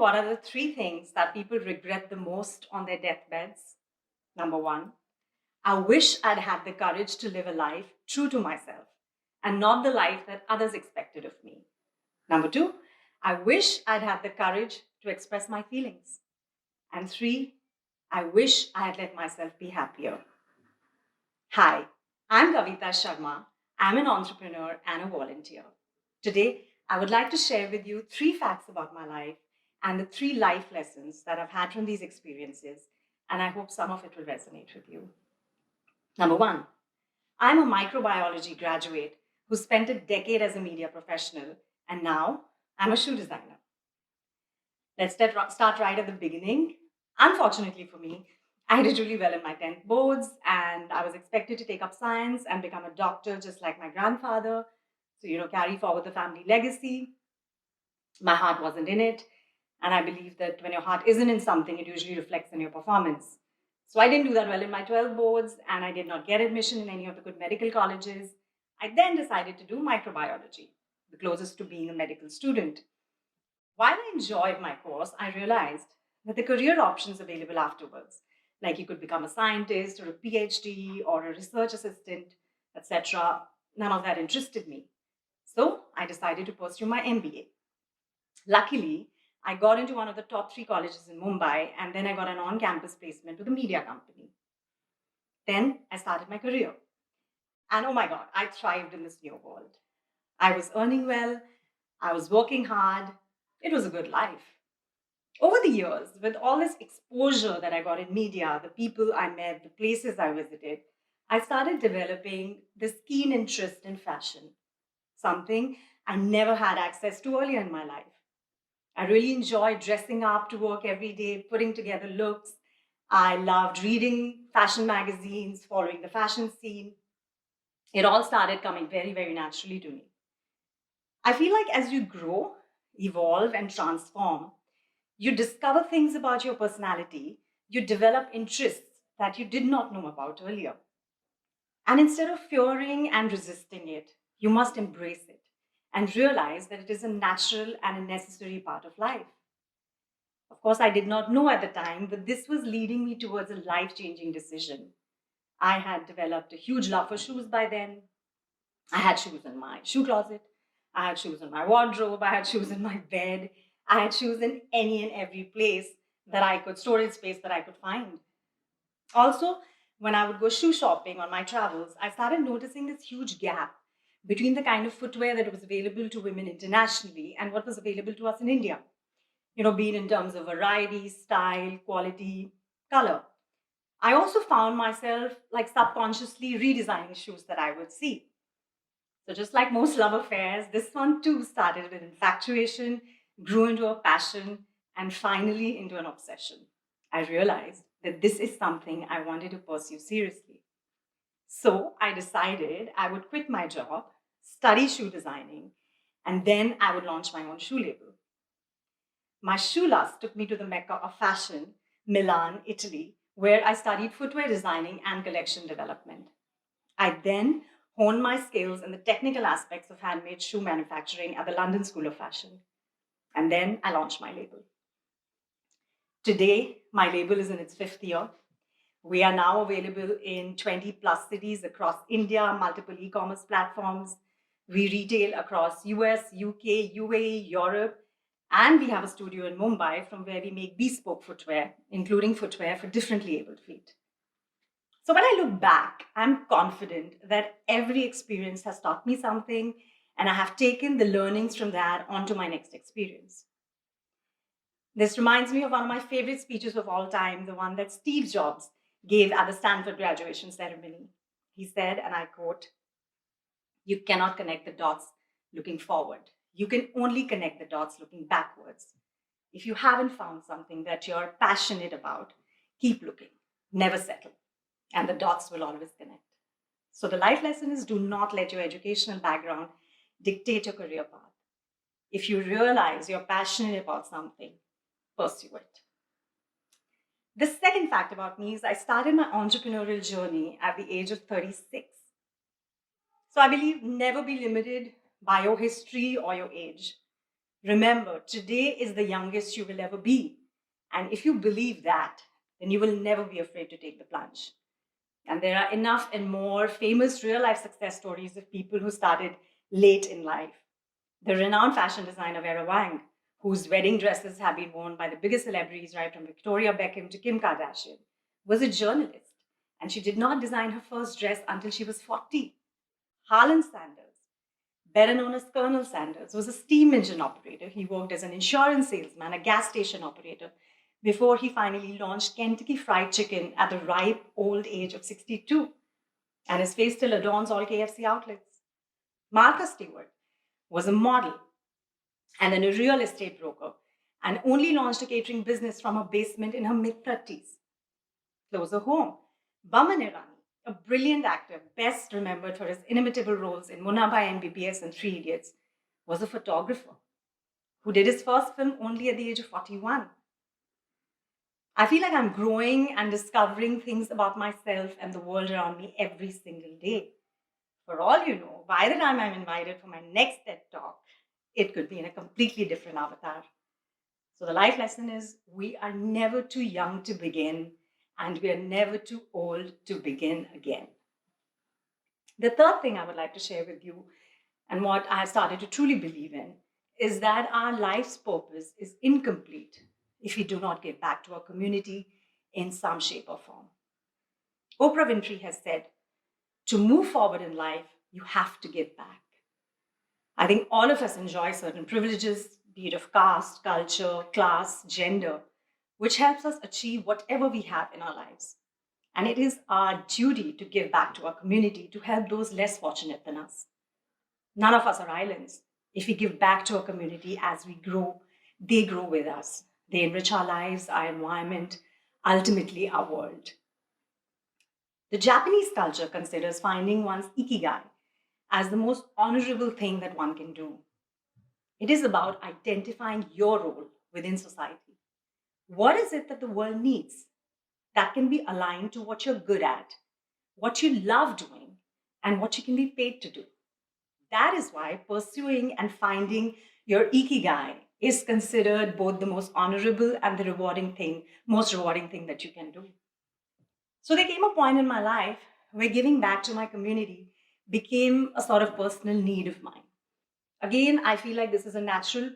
what are the three things that people regret the most on their deathbeds? Number one, I wish I'd had the courage to live a life true to myself and not the life that others expected of me. Number two, I wish I'd had the courage to express my feelings. And three, I wish I had let myself be happier. Hi, I'm Kavita Sharma. I'm an entrepreneur and a volunteer. Today, I would like to share with you three facts about my life and the three life lessons that I've had from these experiences, and I hope some of it will resonate with you. Number one, I'm a microbiology graduate who spent a decade as a media professional, and now I'm a shoe designer. Let's start right at the beginning. Unfortunately for me, I did really well in my 10th boards, and I was expected to take up science and become a doctor just like my grandfather. So, carry forward the family legacy. My heart wasn't in it. And I believe that when your heart isn't in something, it usually reflects in your performance. So I didn't do that well in my 12 boards, and I did not get admission in any of the good medical colleges. I then decided to do microbiology, the closest to being a medical student. While I enjoyed my course, I realized that the career options available afterwards, like you could become a scientist or a PhD or a research assistant, etc., none of that interested me. So I decided to pursue my MBA. Luckily, I got into one of the top three colleges in Mumbai, and then I got an on campus placement with a media company. Then I started my career. And oh my God, I thrived in this new world. I was earning well, I was working hard, it was a good life. Over the years, with all this exposure that I got in media, the people I met, the places I visited, I started developing this keen interest in fashion, something I never had access to earlier in my life. I really enjoyed dressing up to work every day, putting together looks. I loved reading fashion magazines, following the fashion scene. It all started coming very, very naturally to me. I feel like as you grow, evolve, and transform, you discover things about your personality, you develop interests that you did not know about earlier. And instead of fearing and resisting it, you must embrace it and realize that it is a natural and a necessary part of life. Of course, I did not know at the time, but this was leading me towards a life changing decision. I had developed a huge love for shoes by then. I had shoes in my shoe closet. I had shoes in my wardrobe. I had shoes in my bed. I had shoes in any and every place that I could, storage space that I could find. Also, when I would go shoe shopping on my travels, I started noticing this huge gap between the kind of footwear that was available to women internationally and what was available to us in India. Be it in terms of variety, style, quality, color. I also found myself like subconsciously redesigning shoes that I would see. So, just like most love affairs, this one too started with infatuation, grew into a passion, and finally into an obsession. I realized that this is something I wanted to pursue seriously. So, I decided I would quit my job, study shoe designing, and then I would launch my own shoe label. My shoe lust took me to the mecca of fashion, Milan, Italy, where I studied footwear designing and collection development. I then honed my skills in the technical aspects of handmade shoe manufacturing at the London School of Fashion. And then I launched my label. Today, my label is in its fifth year. We are now available in 20 plus cities across India, multiple e-commerce platforms. We retail across US, UK, UAE, Europe, and we have a studio in Mumbai from where we make bespoke footwear, including footwear for differently abled feet. So when I look back, I'm confident that every experience has taught me something, and I have taken the learnings from that onto my next experience. This reminds me of one of my favorite speeches of all time, the one that Steve Jobs gave at the Stanford graduation ceremony. He said, and I quote, "You cannot connect the dots looking forward. You can only connect the dots looking backwards. If you haven't found something that you're passionate about, keep looking, never settle, and the dots will always connect." So the life lesson is, do not let your educational background dictate your career path. If you realize you're passionate about something, pursue it. The second fact about me is I started my entrepreneurial journey at the age of 36. So I believe never be limited by your history or your age. Remember, today is the youngest you will ever be. And if you believe that, then you will never be afraid to take the plunge. And there are enough and more famous real life success stories of people who started late in life. The renowned fashion designer Vera Wang, whose wedding dresses have been worn by the biggest celebrities, right from Victoria Beckham to Kim Kardashian, was a journalist. And she did not design her first dress until she was 40. Harlan Sanders, better known as Colonel Sanders, was a steam engine operator. He worked as an insurance salesman, a gas station operator, before he finally launched Kentucky Fried Chicken at the ripe old age of 62. And his face still adorns all KFC outlets. Martha Stewart was a model and then a real estate broker, and only launched a catering business from her basement in her mid-30s. Closer home, Baman Irani, a brilliant actor, best remembered for his inimitable roles in Munna Bhai MBBS and Three Idiots, was a photographer who did his first film only at the age of 41. I feel like I'm growing and discovering things about myself and the world around me every single day. For all you know, by the time I'm invited for my next TED Talk, it could be in a completely different avatar. So the life lesson is we are never too young to begin, and we are never too old to begin again. The third thing I would like to share with you, and what I have started to truly believe in, is that our life's purpose is incomplete if we do not give back to our community in some shape or form. Oprah Winfrey has said, to move forward in life, you have to give back. I think all of us enjoy certain privileges, be it of caste, culture, class, gender, which helps us achieve whatever we have in our lives. And it is our duty to give back to our community to help those less fortunate than us. None of us are islands. If we give back to our community as we grow, they grow with us. They enrich our lives, our environment, ultimately our world. The Japanese culture considers finding one's ikigai as the most honorable thing that one can do. It is about identifying your role within society. What is it that the world needs that can be aligned to what you're good at, what you love doing, and what you can be paid to do? That is why pursuing and finding your ikigai is considered both the most honorable and the most rewarding thing that you can do. So there came a point in my life where giving back to my community became a sort of personal need of mine. Again, I feel like this is a natural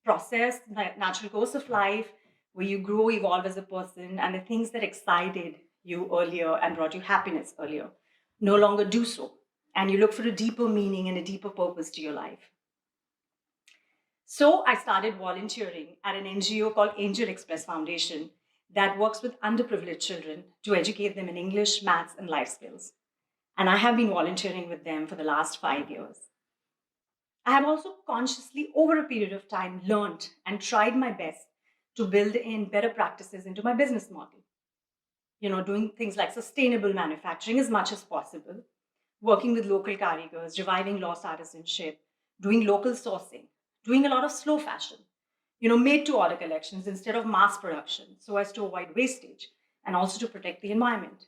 process, natural course of life where you grow, evolve as a person, and the things that excited you earlier and brought you happiness earlier no longer do so. And you look for a deeper meaning and a deeper purpose to your life. So I started volunteering at an NGO called Angel Express Foundation that works with underprivileged children to educate them in English, maths, and life skills. And I have been volunteering with them for the last 5 years. I have also consciously, over a period of time, learned and tried my best to build in better practices into my business model. Doing things like sustainable manufacturing as much as possible, working with local karigars, reviving lost artisanship, doing local sourcing, doing a lot of slow fashion, made to order collections instead of mass production so as to avoid wastage and also to protect the environment.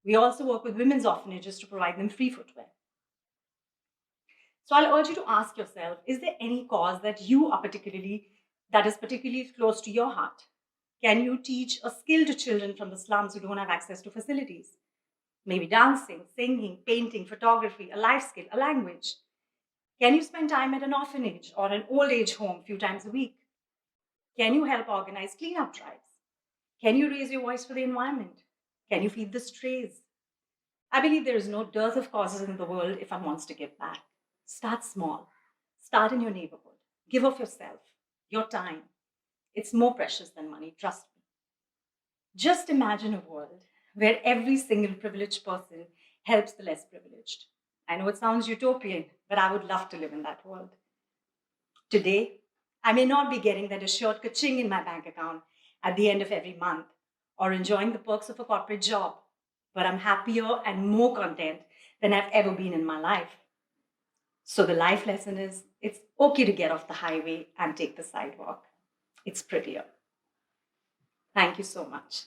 We also work with women's orphanages to provide them free footwear. So I'll urge you to ask yourself, is there any cause that is particularly close to your heart? Can you teach a skill to children from the slums who don't have access to facilities? Maybe dancing, singing, painting, photography, a life skill, a language. Can you spend time at an orphanage or an old age home a few times a week? Can you help organize cleanup drives? Can you raise your voice for the environment? Can you feed the strays? I believe there is no dearth of causes in the world if one wants to give back. Start small. Start in your neighborhood. Give of yourself, your time. It's more precious than money, trust me. Just imagine a world where every single privileged person helps the less privileged. I know it sounds utopian, but I would love to live in that world. Today, I may not be getting that assured ka-ching in my bank account at the end of every month or enjoying the perks of a corporate job, but I'm happier and more content than I've ever been in my life. So the life lesson is, it's okay to get off the highway and take the sidewalk. It's prettier. Thank you so much.